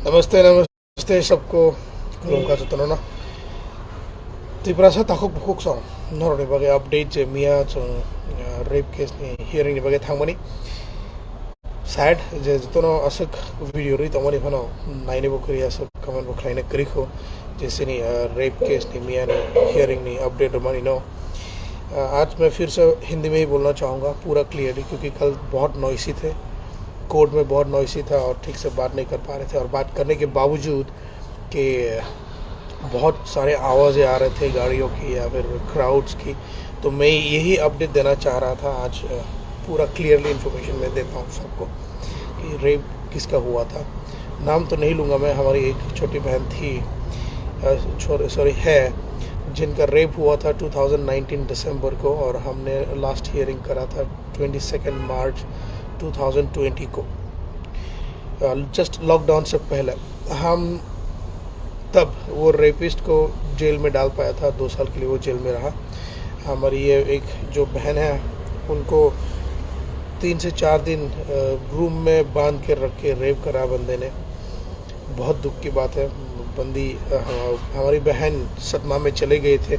नमस्ते सबको 그런가 줬더나 디브라사 타국 북국성 너로네 바게 अपडेट जे मिया जो रेप केस ने हियरिंग ने बागे थांगमनी सैड जे जतनो असक वीडियो री तमनी फनो नाइने बकरिया सब कमेंट बखलाइने करिखो जैसे नि रेप केस ने मिया ने हियरिंग ने अपडेट मानी नो आज मैं फिर से हिंदी में ही बोलना चाहूँगा पूरा क्लियरली क्योंकि कल बहुत नॉइसी थे कोर्ट में बहुत नॉइसी था और ठीक से बात नहीं कर पा रहे थे और बात करने के बावजूद कि बहुत सारे आवाज़ें आ रहे थे गाड़ियों की या फिर क्राउड्स की। तो मैं यही अपडेट देना चाह रहा था आज पूरा क्लियरली इन्फॉर्मेशन मैं देता हूँ सबको कि रेप किसका हुआ था। नाम तो नहीं लूँगा मैं, हमारी एक छोटी बहन थी है जिनका रेप हुआ था 2019 दिसंबर को और हमने लास्ट हियरिंग करा था 22 मार्च 2020 को, जस्ट लॉकडाउन से पहले। हम तब वो रेपिस्ट को जेल में डाल पाया था, 2 साल के लिए वो जेल में रहा। हमारी ये एक जो बहन है उनको 3 से 4 दिन रूम में बांध के रख के रेप करा बंदे ने। बहुत दुख की बात है। बंदी हमारी बहन सदमा में चले गए थे,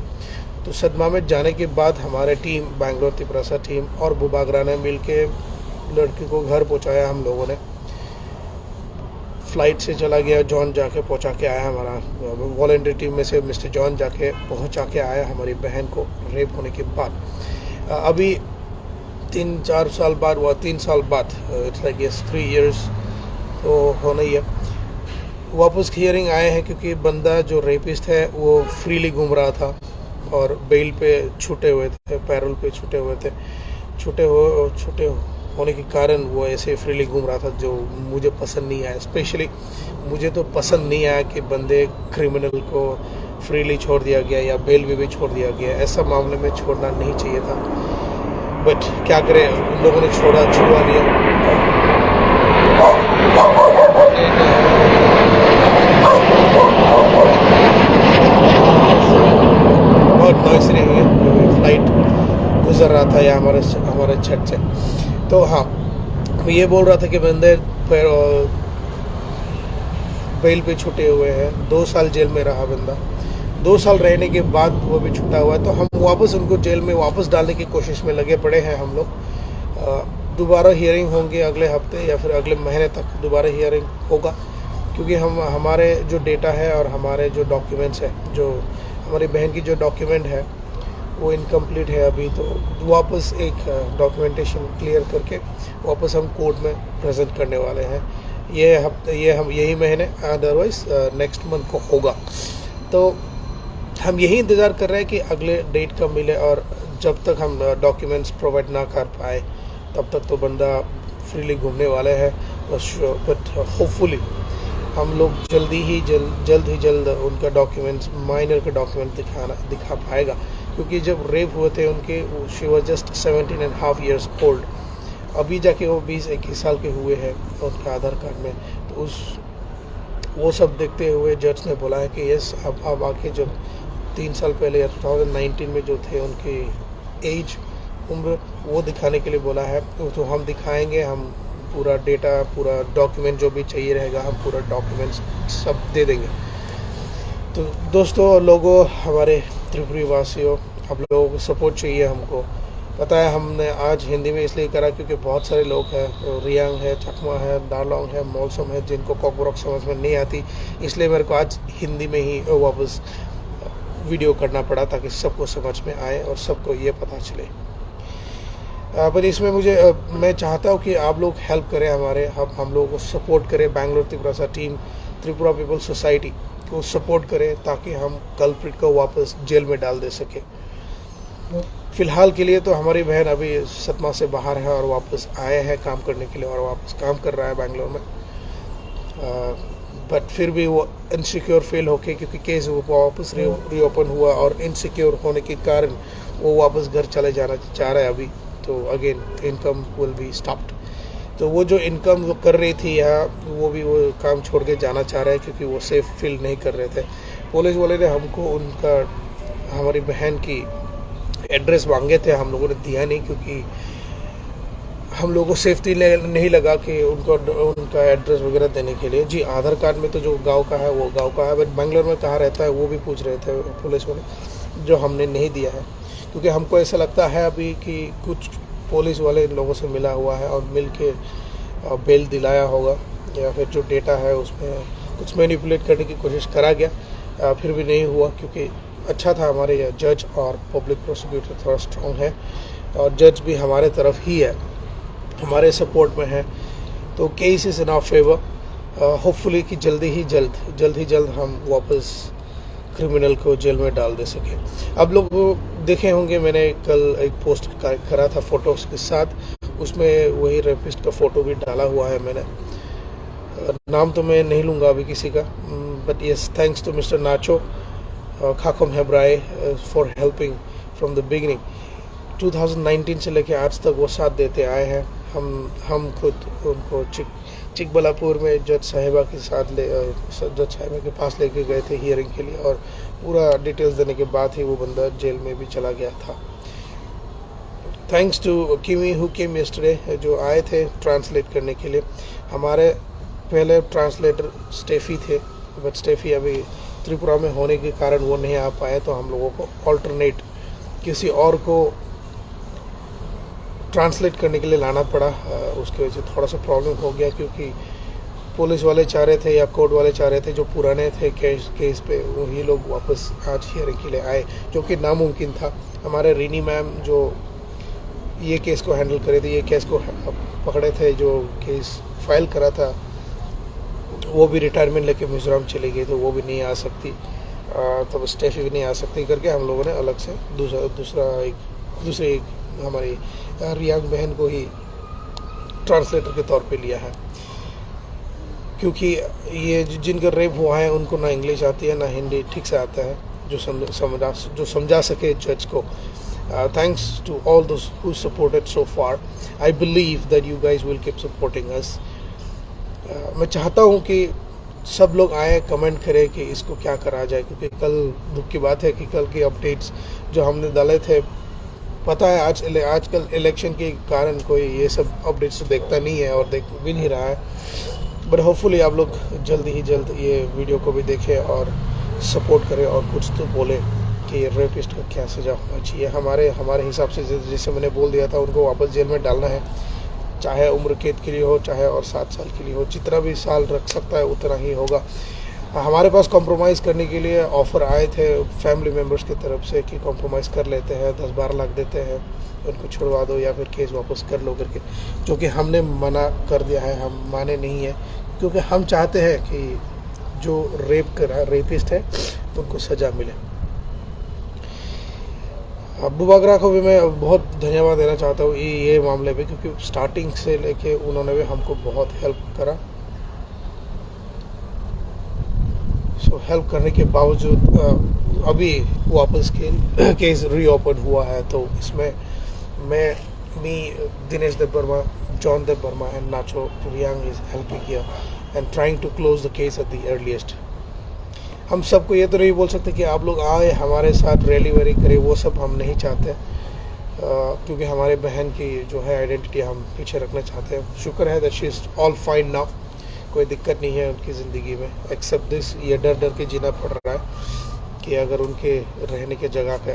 तो सदमा में जाने के बाद हमारे टीम बैंगलोर तिपरासा टीम और बुबागरा ने मिल के लड़की को घर पहुंचाया। हम लोगों ने फ़्लाइट से चला गया, जॉन जाके पहुंचा के आया। हमारा वॉलंटियर टीम में से मिस्टर जॉन जाके पहुंचा के आया हमारी बहन को रेप होने के बाद। अभी 3-4 साल बाद हुआ, 3 साल बाद, इट्स लाइक 3 इयर्स तो होना ही है। वापस हियरिंग आए हैं क्योंकि बंदा जो रेपिस्ट है वो फ्रीली घूम रहा था और बेल पे छूटे हुए थे, पैरोल पे छूटे हुए थे। छूटे होने के कारण वो ऐसे फ्रीली घूम रहा था, जो मुझे पसंद नहीं आया। स्पेशली मुझे तो पसंद नहीं आया कि बंदे क्रिमिनल को फ्रीली छोड़ दिया गया या बेल में भी छोड़ दिया गया। ऐसा मामले में छोड़ना नहीं चाहिए था, बट क्या करें, उन लोगों ने छुड़वा लिया। बहुत नॉइस रही है, फ्लाइट गुजर रहा था या हमारे छत से। तो हाँ, मैं ये बोल रहा था कि बंदे बेल पे छूटे हुए हैं। 2 साल जेल में रहा बंदा, 2 साल रहने के बाद वो भी छूटा हुआ है। तो हम वापस उनको जेल में वापस डालने की कोशिश में लगे पड़े हैं हम लोग। दोबारा हियरिंग होंगे अगले हफ्ते या फिर अगले महीने तक दोबारा हियरिंग होगा, क्योंकि हमारे जो डेटा है और हमारे जो डॉक्यूमेंट्स है, जो हमारी बहन की जो डॉक्यूमेंट है वो इनकम्प्लीट है अभी। तो वापस एक डॉक्यूमेंटेशन क्लियर करके वापस हम कोर्ट में प्रेजेंट करने वाले हैं हम यही महीने, अदरवाइज नेक्स्ट मंथ को होगा। तो हम यही इंतज़ार कर रहे हैं कि अगले डेट कब मिले, और जब तक हम डॉक्यूमेंट्स प्रोवाइड ना कर पाए तब तक तो बंदा फ्रीली घूमने वाले हैं। बट होपफुली हम लोग जल्द ही जल्द उनका डॉक्यूमेंट्स, माइनर का डॉक्यूमेंट दिखा पाएगा, क्योंकि जब रेप हुए थे उनके, she was just 17.5 years old. अभी जाके वो 20-21 साल के हुए हैं उनके आधार कार्ड में। तो वो सब देखते हुए जज ने बोला है कि यस, अब आके जब 3 साल पहले या 2019 में जो थे उनकी एज, उम्र, वो दिखाने के लिए बोला है। तो हम दिखाएंगे, हम पूरा डेटा, पूरा डॉक्यूमेंट जो भी चाहिए रहेगा, हम पूरा डॉक्यूमेंट्स सब दे देंगे। तो दोस्तों और लोगों, हमारे त्रिपुरी वासियों, आप लोगों को सपोर्ट चाहिए हमको। पता है हमने आज हिंदी में इसलिए करा क्योंकि बहुत सारे लोग हैं, रियांग है, चकमा है, दालोंग है, मौसम है, जिनको कॉकबरॉक समझ में नहीं आती। इसलिए मेरे को आज हिंदी में ही वापस वीडियो करना पड़ा ताकि सबको समझ में आए और सबको ये पता चले। पर इसमें मैं चाहता हूँ कि आप लोग हेल्प करें, हम लोगों को सपोर्ट करें। Bangalore Tiprasa team, Tripura people society को सपोर्ट करें ताकि हम कल्प्रिट को वापस जेल में डाल दे सके। फ़िलहाल के लिए तो हमारी बहन अभी सदमा से बाहर है और वापस आए हैं काम करने के लिए और वापस काम कर रहा है बैंगलोर में। बट फिर भी वो इनसिक्योर फील होके, क्योंकि केस वो वापस रीओपन हुआ और इनसिक्योर होने के कारण वो वापस घर चले जाना चाह रहा है अभी। तो again income will be stopped. तो वो जो इनकम वो कर रही थी यहाँ, वो काम छोड़ के जाना चाह रहे हैं क्योंकि वो सेफ फील नहीं कर रहे थे। पुलिस वाले ने हमको हमारी बहन की एड्रेस मांगे थे, हम लोगों ने दिया नहीं, क्योंकि हम लोगों को सेफ्टी नहीं लगा कि उनको उनका एड्रेस वगैरह देने के लिए। जी आधार कार्ड में तो जो गांव का है वो गांव का है, बट बेंगलोर में कहाँ रहता है वो भी पूछ रहे थे पुलिस वाले, जो हमने नहीं दिया है क्योंकि हमको ऐसा लगता है अभी कि कुछ पुलिस वाले लोगों से मिला हुआ है और मिल के बेल दिलाया होगा, या फिर जो डेटा है उसमें कुछ मैनिपुलेट करने की कोशिश करा गया, फिर भी नहीं हुआ क्योंकि अच्छा था। हमारे जज और पब्लिक प्रोसिक्यूटर थोड़ा स्ट्रॉन्ग है और जज भी हमारे तरफ ही है, हमारे सपोर्ट में है, तो case is in our favour. Hopefully कि जल्द ही जल्द हम वापस क्रिमिनल को जेल में डाल दे सके। अब लोग देखे होंगे मैंने कल एक पोस्ट करा था फ़ोटोज़ के साथ, उसमें वही रेपिस्ट का फ़ोटो भी डाला हुआ है मैंने। नाम तो मैं नहीं लूँगा अभी किसी का, but yes thanks to mister नाचो खाकम हेब्राए for helping from the beginning. 2019 से लेकर आज तक वो साथ देते आए हैं। हम खुद उनको चिकबल्लापुर में जज साहिबा के साथ जज साहिबा के पास लेके गए थे हियरिंग के लिए, और पूरा डिटेल्स देने के बाद ही वो बंदा जेल में भी चला गया था। थैंक्स टू किमी हु केम यस्टरडे, जो आए थे ट्रांसलेट करने के लिए। हमारे पहले ट्रांसलेटर स्टेफी थे, बट स्टेफी अभी त्रिपुरा में होने के कारण वो नहीं आ पाए, तो हम लोगों को ऑल्टरनेट किसी और को ट्रांसलेट करने के लिए लाना पड़ा। उसकी वजह से थोड़ा सा प्रॉब्लम हो गया क्योंकि पुलिस वाले चाह रहे थे या कोर्ट वाले चाह रहे थे जो पुराने थे केस पे वही लोग वापस आज हियरिंग के लिए आए, जो कि नामुमकिन था। हमारे रीनी मैम जो ये केस को हैंडल करे थे, ये केस को पकड़े थे, जो केस फाइल करा था, वो भी रिटायरमेंट लेके मिजोरम चली गई, तो वो भी नहीं आ सकती, तो स्टेफी भी नहीं आ सकती करके हम लोगों ने अलग से दूसरी एक हमारी रियांग बहन को ही ट्रांसलेटर के तौर पे लिया है, क्योंकि ये जिनका रेप हुआ है उनको ना इंग्लिश आती है ना हिंदी ठीक से आता है, जो समझा सके जज को। Thanks to all those who supported so far. I believe that you guys will keep supporting us. मैं चाहता हूँ कि सब लोग आए, कमेंट करें कि इसको क्या करा जाए, क्योंकि कल दुख की बात है कि कल के अपडेट्स जो हमने डाले थे, पता है आजकल इलेक्शन के कारण कोई ये सब अपडेट्स तो देखता नहीं है और देख भी नहीं रहा है, बट होपफुली आप लोग जल्द ही जल्द ये वीडियो को भी देखें और सपोर्ट करें और कुछ तो बोले कि रेपिस्ट का क्या सज़ा होना चाहिए। हमारे हिसाब से जैसे मैंने बोल दिया था, उनको वापस जेल में डालना है, चाहे उम्र कैद के लिए हो चाहे और 7 साल के लिए हो, जितना भी साल रख सकता है उतना ही होगा। हमारे पास कॉम्प्रोमाइज़ करने के लिए ऑफ़र आए थे फैमिली मेम्बर्स की तरफ से कि कॉम्प्रोमाइज़ कर लेते हैं, 10-12 लाख देते हैं, उनको छुड़वा दो या फिर केस वापस कर लो करके, जो कि हमने मना कर दिया है, हम माने नहीं है, क्योंकि हम चाहते हैं कि जो रेपिस्ट है उनको सज़ा मिले। अब्बू बागरा को भी मैं बहुत धन्यवाद देना चाहता हूँ ये मामले पे, क्योंकि स्टार्टिंग से लेके उन्होंने भी हमको बहुत हेल्प करा। सो हेल्प करने के बावजूद अभी वापस केस रीओपन हुआ है, तो इसमें me Dinesh Dev Verma, John Dev Verma and नाचो Reang is helping here and trying to close the case at the earliest. हम सबको ये तो नहीं बोल सकते कि आप लोग आए हमारे साथ रैली वैली करें, वो सब हम नहीं चाहते, क्योंकि हमारे बहन की जो है आइडेंटिटी हम पीछे रखना चाहते हैं। शुक्र है that she is all fine now, कोई दिक्कत नहीं है उनकी ज़िंदगी में, एक्सेप्ट दिस ये डर के जीना पड़ रहा है कि अगर उनके रहने की जगह का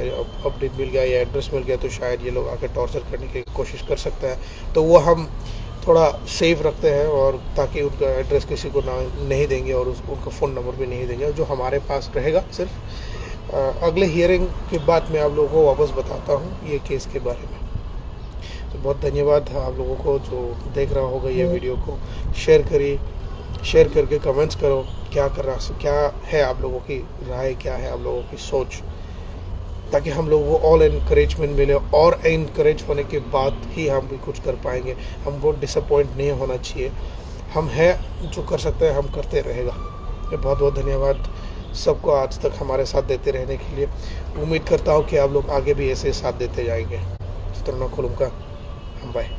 अपडेट मिल गया या एड्रेस मिल गया तो शायद ये लोग आके टॉर्चर करने की कोशिश कर सकते हैं, तो वो हम थोड़ा सेफ रखते हैं, और ताकि उनका एड्रेस किसी को नहीं देंगे और उनका फ़ोन नंबर भी नहीं देंगे, जो हमारे पास रहेगा सिर्फ। अगले हियरिंग के बाद मैं आप लोगों को वापस बताता हूँ ये केस के बारे में। तो बहुत धन्यवाद आप लोगों को जो देख रहा होगा ये वीडियो को, शेयर करके कमेंट्स करो क्या है आप लोगों की राय, क्या है आप लोगों की सोच, ताकि हम लोगों को ऑल इनकरेजमेंट मिले, और इनकरेज होने के बाद ही हम भी कुछ कर पाएंगे। हमको डिसअपॉइंट नहीं होना चाहिए, हम हैं जो कर सकते हैं हम करते रहेगा। बहुत बहुत धन्यवाद सबको आज तक हमारे साथ देते रहने के लिए। उम्मीद करता हूँ कि आप लोग आगे भी ऐसे साथ देते जाएंगे। चित्रणा खुलुम का हम बाय।